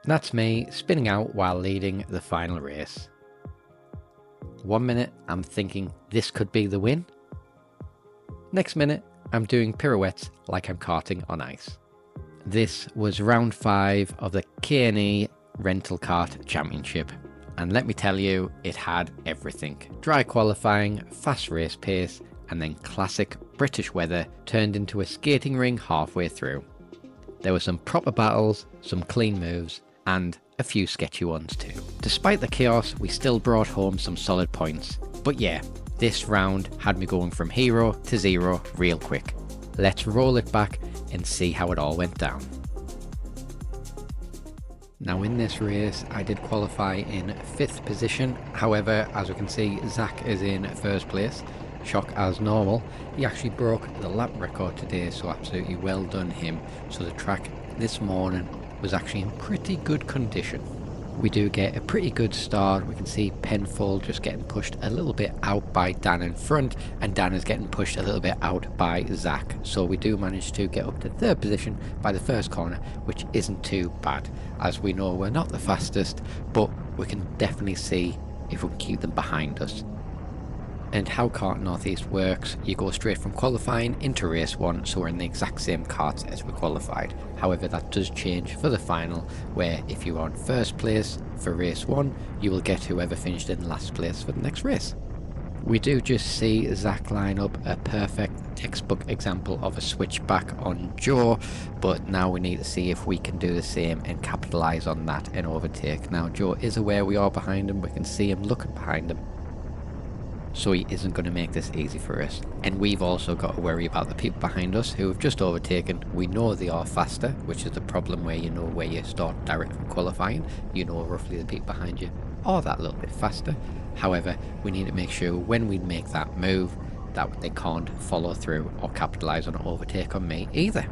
That's me spinning out while leading the final race. 1 minute I'm thinking this could be the win. Next minute I'm doing pirouettes like I'm karting on ice. This was round 5 of the KNE Rental Kart Championship, and let me tell you, it had everything. Dry qualifying, fast race pace, and then classic British weather turned into a skating ring halfway through. There were some proper battles, some clean moves, and a few sketchy ones too. Despite the chaos, we still brought home some solid points. But yeah, this round had me going from hero to zero real quick. Let's roll it back and see how it all went down. Now in this race I did qualify in 5th position, however as we can see Zach is in 1st place. Shock as normal, he actually broke the lap record today, so absolutely well done him. So the track this morning was actually in pretty good condition. We do get a pretty good start. We can see Penfold just getting pushed a little bit out by Dan in front, and Dan is getting pushed a little bit out by Zach. So we do manage to get up to 3rd position by the first corner, which isn't too bad. As we know, we're not the fastest, but we can definitely see if we can keep them behind us. And how Karting North East works, you go straight from qualifying into race 1, so we're in the exact same karts as we qualified. However, that does change for the final, where if you are in 1st place for race 1, you will get whoever finished in last place for the next race. We do just see Zach line up a perfect textbook example of a switchback on Joe, but now we need to see if we can do the same and capitalise on that and overtake. Now Joe is aware we are behind him, we can see him looking behind him, so he isn't going to make this easy for us. And we've also got to worry about the people behind us who have just overtaken. We know they are faster, which is the problem where you know where you start direct from qualifying. You know roughly the people behind you are that little bit faster. However, we need to make sure when we make that move that they can't follow through or capitalise on an overtake on me either.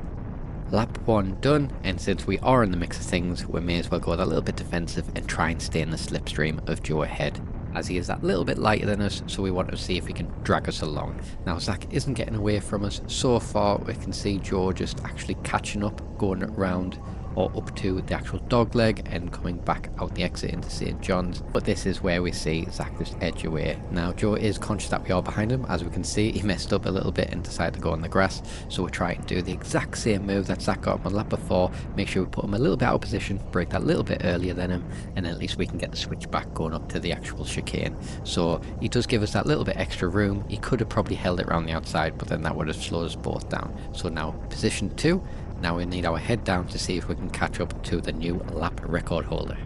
Lap 1 done, and since we are in the mix of things, we may as well go a little bit defensive and try and stay in the slipstream of Joe ahead, as he is that little bit lighter than us, so we want to see if he can drag us along. Now Zach isn't getting away from us so far. We can see Joe just actually catching up, going around or up to the actual dog leg and coming back out the exit into St. John's. But this is where we see Zach just edge away. Now Joe is conscious that we are behind him. As we can see, he messed up a little bit and decided to go on the grass, so we're trying to do the exact same move that Zach got on the lap before. Make sure we put him a little bit out of position, break that a little bit earlier than him, and at least we can get the switch back going up to the actual chicane. So he does give us that little bit extra room. He could have probably held it around the outside, but then that would have slowed us both down. So now position 2. Now we need our head down to see if we can catch up to the new lap record holder.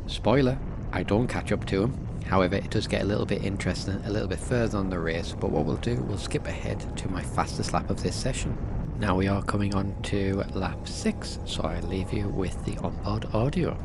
Spoiler, I don't catch up to him. However, it does get a little bit interesting a little bit further on the race, but what we'll do, we'll skip ahead to my fastest lap of this session. Now we are coming on to lap 6, so I leave you with the onboard audio.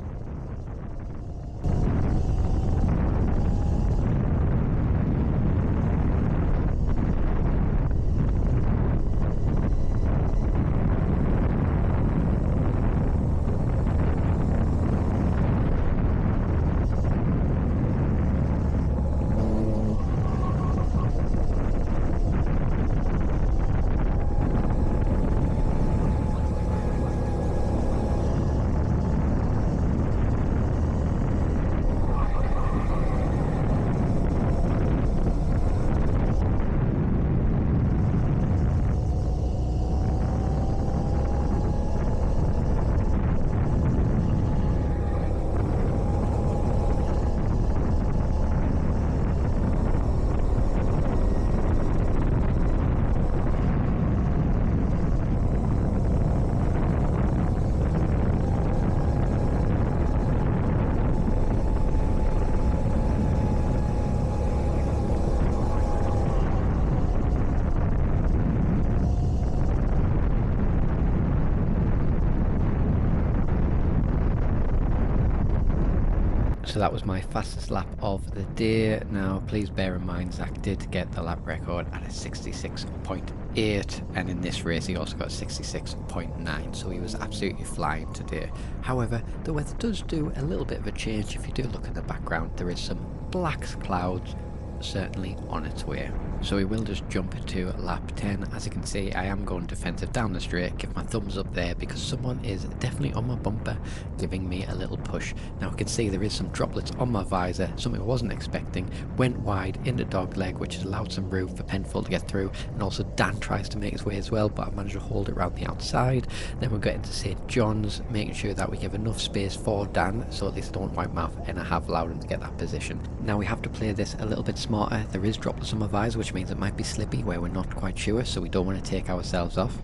So that was my fastest lap of the day. Now please bear in mind Zach did get the lap record at a 66.8, and in this race he also got 66.9, so he was absolutely flying today. However, the weather does do a little bit of a change. If you do look in the background, there is some black clouds certainly on its way. So we will just jump to lap 10. As you can see, I am going defensive down the straight. Give my thumbs up there because someone is definitely on my bumper giving me a little push. Now I can see there is some droplets on my visor, something I wasn't expecting. Went wide in the dog leg, which has allowed some room for Penfold to get through, and also Dan tries to make his way as well, but I managed to hold it around the outside. Then we're getting to St. John's, making sure that we give enough space for Dan so at least I don't wipe mouth, and I have allowed him to get that position. Now we have to play this a little bit smarter. There is droplets on my visor, which means it might be slippy where we're not quite sure, so we don't want to take ourselves off.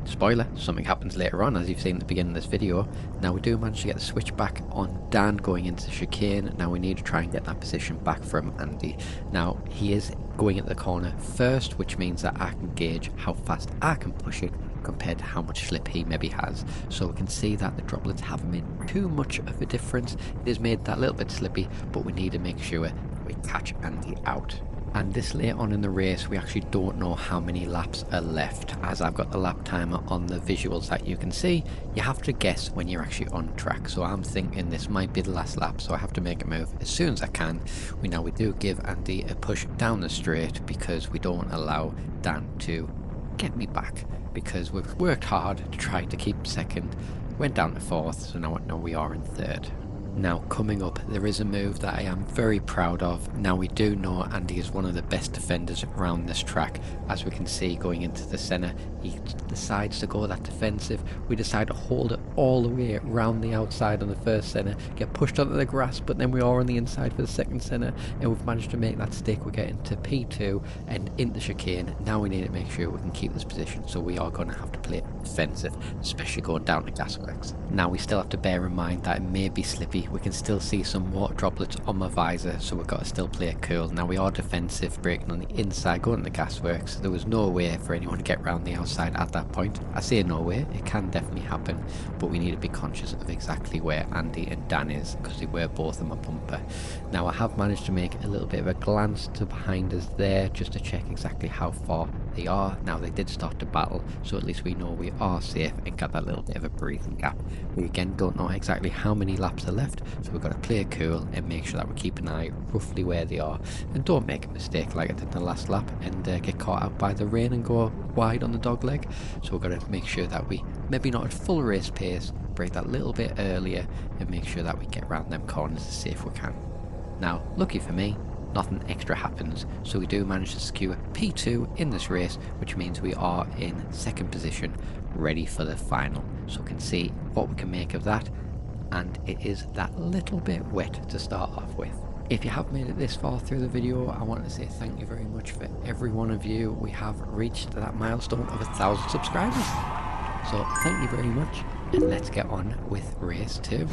Spoiler, something happens later on, as you've seen at the beginning of this video. Now we do manage to get the switch back on Dan going into the chicane. Now we need to try and get that position back from Andy. Now he is going into the corner first, which means that I can gauge how fast I can push it compared to how much slip he maybe has. So we can see that the droplets haven't made too much of a difference. It has made that little bit slippy, but we need to make sure we catch Andy out. And this late on in the race, we actually don't know how many laps are left. As I've got the lap timer on the visuals that you can see, you have to guess when you're actually on track. So I'm thinking this might be the last lap, so I have to make a move as soon as I can. We do give Andy a push down the straight because we don't allow Dan to get me back, because we've worked hard to try to keep second, went down to fourth, so now we are in third. Now coming up, there is a move that I am very proud of. Now we do know Andy is one of the best defenders around this track. As we can see going into the centre, he decides to go that defensive. We decide to hold it all the way around the outside on the first centre, get pushed onto the grass, but then we are on the inside for the second centre, and we've managed to make that stick. We're getting to P2 and into chicane. Now we need to make sure we can keep this position, so we are going to have to play defensive, especially going down to gasworks. Now we still have to bear in mind that it may be slippy. We can still see some water droplets on my visor, so we've got to still play it cool. Now we are defensive, braking on the inside, going to the gasworks. There was no way for anyone to get around the outside at that point. I say no way, it can definitely happen, but we need to be conscious of exactly where Andy and Dan is, because they were both on my bumper. Now I have managed to make a little bit of a glance to behind us there, just to check exactly how far they are. Now they did start to battle, so at least we know we are safe and got that little bit of a breathing gap. We again don't know exactly how many laps are left, so we've got to play it cool and make sure that we keep an eye roughly where they are, and don't make a mistake like I did in the last lap and get caught out by the rain and go wide on the dog leg. So we've got to make sure that we, maybe not at full race pace, break that little bit earlier and make sure that we get around them corners as safe we can. Now lucky for me, nothing extra happens, so we do manage to secure P2 in this race, which means we are in second position, ready for the final. So we can see what we can make of that, and it is that little bit wet to start off with. If you have made it this far through the video, I want to say thank you very much for every one of you. We have reached that milestone of 1,000 subscribers, so thank you very much, and let's get on with race 2.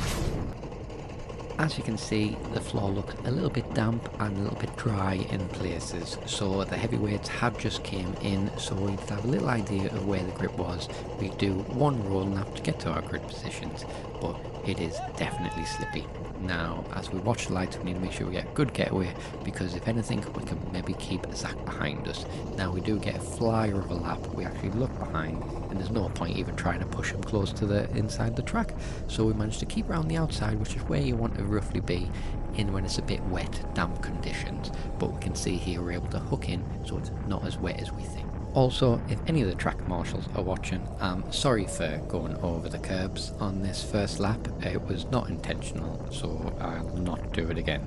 As you can see, the floor looks a little bit damp and a little bit dry in places, so the heavyweights have just came in, so we have a little idea of where the grip was. We do one roll lap to get to our grid positions, but it is definitely slippy. Now, as we watch the lights, we need to make sure we get a good getaway, because if anything, we can maybe keep Zach behind us. Now, we do get a flyer of a lap. We actually look behind, and there's no point even trying to push him close to the inside the track. So we managed to keep around the outside, which is where you want to roughly be in when it's a bit wet, damp conditions. But we can see here we're able to hook in, so it's not as wet as we think. Also, if any of the track marshals are watching, I'm sorry for going over the curbs on this first lap. It was not intentional, so I'll not do it again.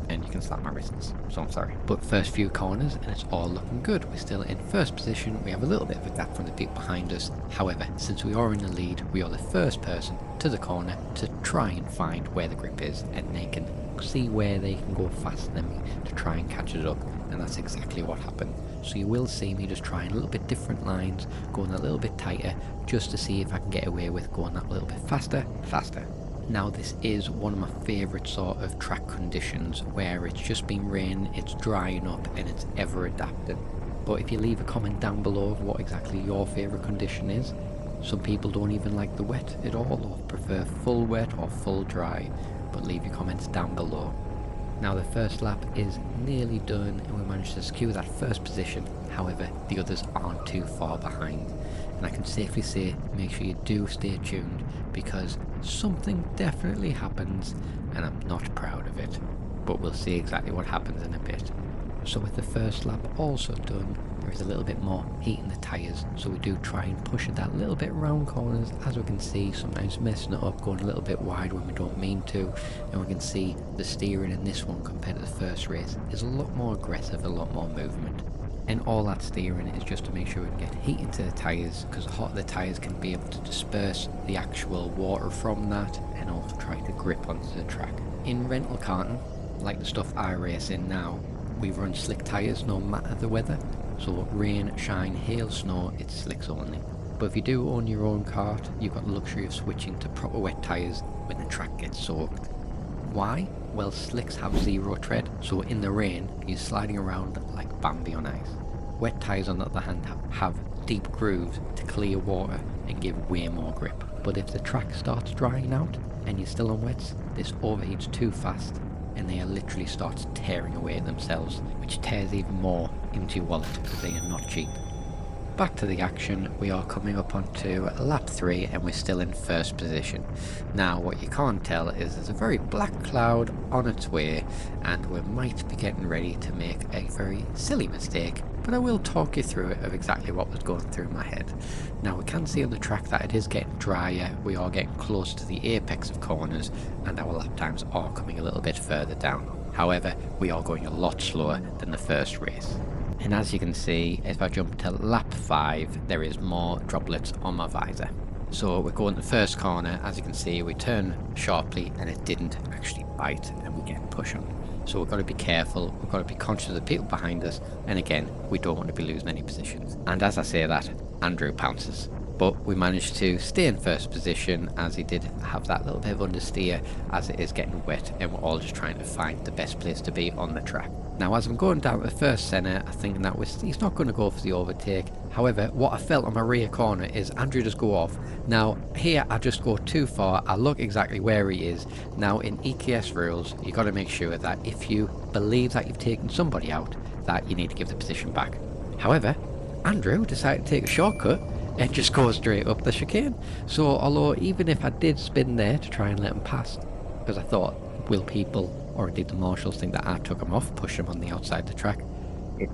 And you can slap my wrists, so I'm sorry. But first few corners, and it's all looking good. We're still in first position. We have a little bit of a gap from the people behind us. However, since we are in the lead, we are the first person to the corner to try and find where the grip is, and they can see where they can go faster than me to try and catch it up. And that's exactly what happened. So you will see me just trying a little bit different lines, going a little bit tighter, just to see if I can get away with going that little bit faster. Now this is one of my favourite sort of track conditions, where it's just been rain, it's drying up and it's ever adapting. But if you leave a comment down below of what exactly your favourite condition is, some people don't even like the wet at all, or prefer full wet or full dry, but leave your comments down below. Now the first lap is nearly done and we managed to secure that first position. However, the others aren't too far behind, and I can safely say make sure you do stay tuned, because something definitely happens and I'm not proud of it, but we'll see exactly what happens in a bit. So with the first lap also done, there is a little bit more heat in the tyres, so we do try and push it that little bit round corners. As we can see, sometimes messing it up, going a little bit wide when we don't mean to, and we can see the steering in this one compared to the first race is a lot more aggressive, a lot more movement. And all that steering is just to make sure we can get heat into the tyres, because the hotter the tyres can be able to disperse the actual water from that and also try to grip onto the track. In rental karting, like the stuff I race in now, we run slick tyres no matter the weather. So rain, shine, hail, snow, it's slicks only. But if you do own your own kart, you've got the luxury of switching to proper wet tyres when the track gets soaked. Why? Well, slicks have zero tread, so in the rain, you're sliding around like Bambi on ice. Wet tyres, on the other hand, have deep grooves to clear water and give way more grip. But if the track starts drying out and you're still on wets, this overheats too fast and they literally start tearing away themselves, which tears even more into your wallet because they are not cheap. Back to the action, we are coming up onto lap 3 and we're still in first position. Now what you can't tell is there's a very black cloud on its way and we might be getting ready to make a very silly mistake, but I will talk you through it of exactly what was going through my head. Now we can see on the track that it is getting drier, we are getting close to the apex of corners and our lap times are coming a little bit further down. However, we are going a lot slower than the first race. And as you can see, if I jump to lap 5, there is more droplets on my visor. So we're going to the first corner, as you can see, we turn sharply and it didn't actually bite and we get push on. So we've got to be careful, we've got to be conscious of the people behind us, and again, we don't want to be losing any positions. And as I say that, Andrew pounces. But we managed to stay in first position as he did have that little bit of understeer as it is getting wet and we're all just trying to find the best place to be on the track. Now as I'm going down to the first centre, I think that he's not going to go for the overtake. However, what I felt on my rear corner is Andrew just go off. Now here I just go too far, I look exactly where he is. Now in EKS rules, you've got to make sure that if you believe that you've taken somebody out, that you need to give the position back. However, Andrew decided to take a shortcut and just go straight up the chicane. So although even if I did spin there to try and let him pass, because I thought, will people or indeed the marshals think that I took him off, push him on the outside the track, it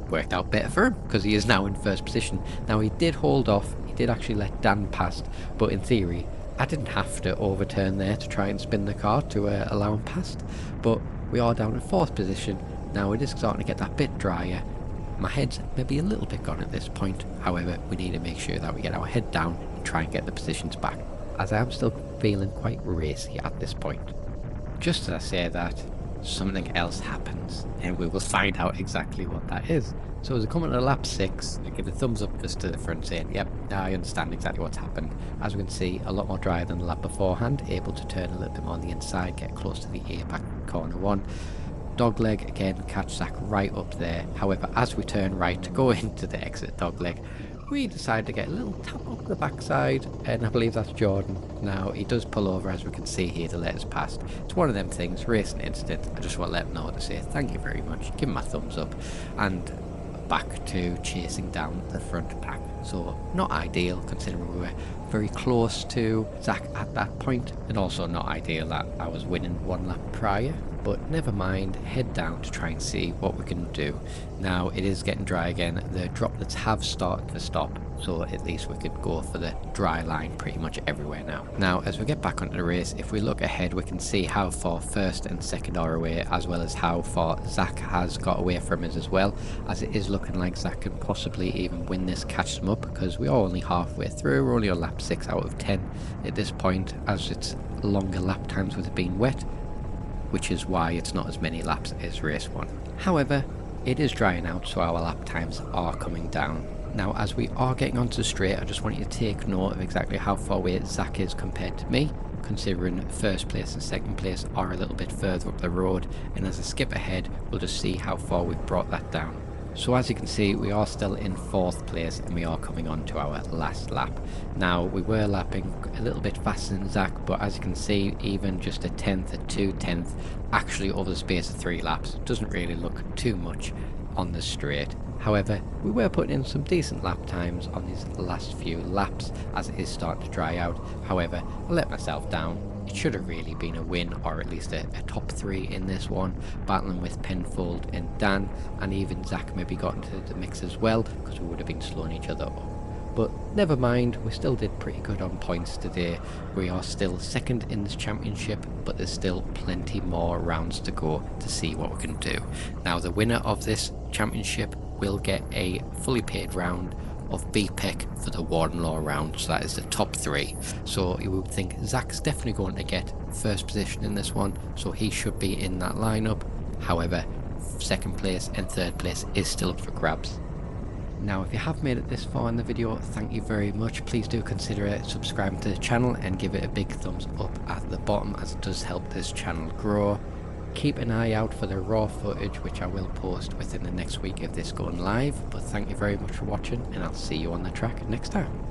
worked out better for him because he is now in first position. Now he did hold off, he did actually let Dan past, but in theory I didn't have to overturn there to try and spin the car to allow him past. But we are down in fourth position. Now it is starting to get that bit drier. My head's maybe a little bit gone at this point, however we need to make sure that we get our head down and try and get the positions back, as I am still feeling quite racy at this point. Just as I say that, something else happens and we will find out exactly what that is. So as I come into lap 6, I give a thumbs up just to the front saying, yep, I understand exactly what's happened. As we can see, a lot more drier than the lap beforehand, able to turn a little bit more on the inside, get close to the apex corner 1. Dogleg again, catch Zach right up there. However, as we turn right to go into the exit dogleg, we decide to get a little tap up the backside, and I believe that's Jordan. Now he does pull over, as we can see here, to let us past. It's one of them things, racing incident. I just want to let him know to say thank you very much, give him a thumbs up, and back to chasing down the front pack. So not ideal considering we were very close to Zach at that point, and also not ideal that I was winning one lap prior. But never mind, head down to try and see what we can do. Now it is getting dry again, the droplets have started to stop, so at least we could go for the dry line pretty much everywhere now. Now as we get back onto the race, if we look ahead we can see how far first and second are away, as well as how far Zach has got away from us as well, as it is looking like Zach can possibly even win this, catch them up, because we are only halfway through. We're only on lap 6 out of 10 at this point, as it's longer lap times with it being wet, which is why it's not as many laps as race 1. However, it is drying out, so our lap times are coming down. Now as we are getting onto the straight, I just want you to take note of exactly how far away Zach is compared to me, considering first place and second place are a little bit further up the road, and as I skip ahead we'll just see how far we've brought that down. So as you can see, we are still in 4th place and we are coming on to our last lap. Now we were lapping a little bit faster than Zach, but as you can see, even just a 10th, a 2/10th, actually over the space of 3 laps, doesn't really look too much on the straight. However, we were putting in some decent lap times on these last few laps as it is starting to dry out. However, I let myself down. It should have really been a win, or at least a top 3 in this one, battling with Penfold and Dan, and even Zach maybe got into the mix as well, because we would have been slowing each other up. But never mind, we still did pretty good on points today. We are still second in this championship, but there's still plenty more rounds to go to see what we can do. Now, the winner of this championship will get a fully paid round of VPEC for the Warden Law round, so that is the top 3. So you would think Zach's definitely going to get first position in this one, so he should be in that lineup. However, second place and third place is still up for grabs. Now, if you have made it this far in the video, thank you very much. Please do consider subscribing to the channel and give it a big thumbs up at the bottom, as it does help this channel grow. Keep an eye out for the raw footage, which I will post within the next week of this going live. But thank you very much for watching, and I'll see you on the track next time.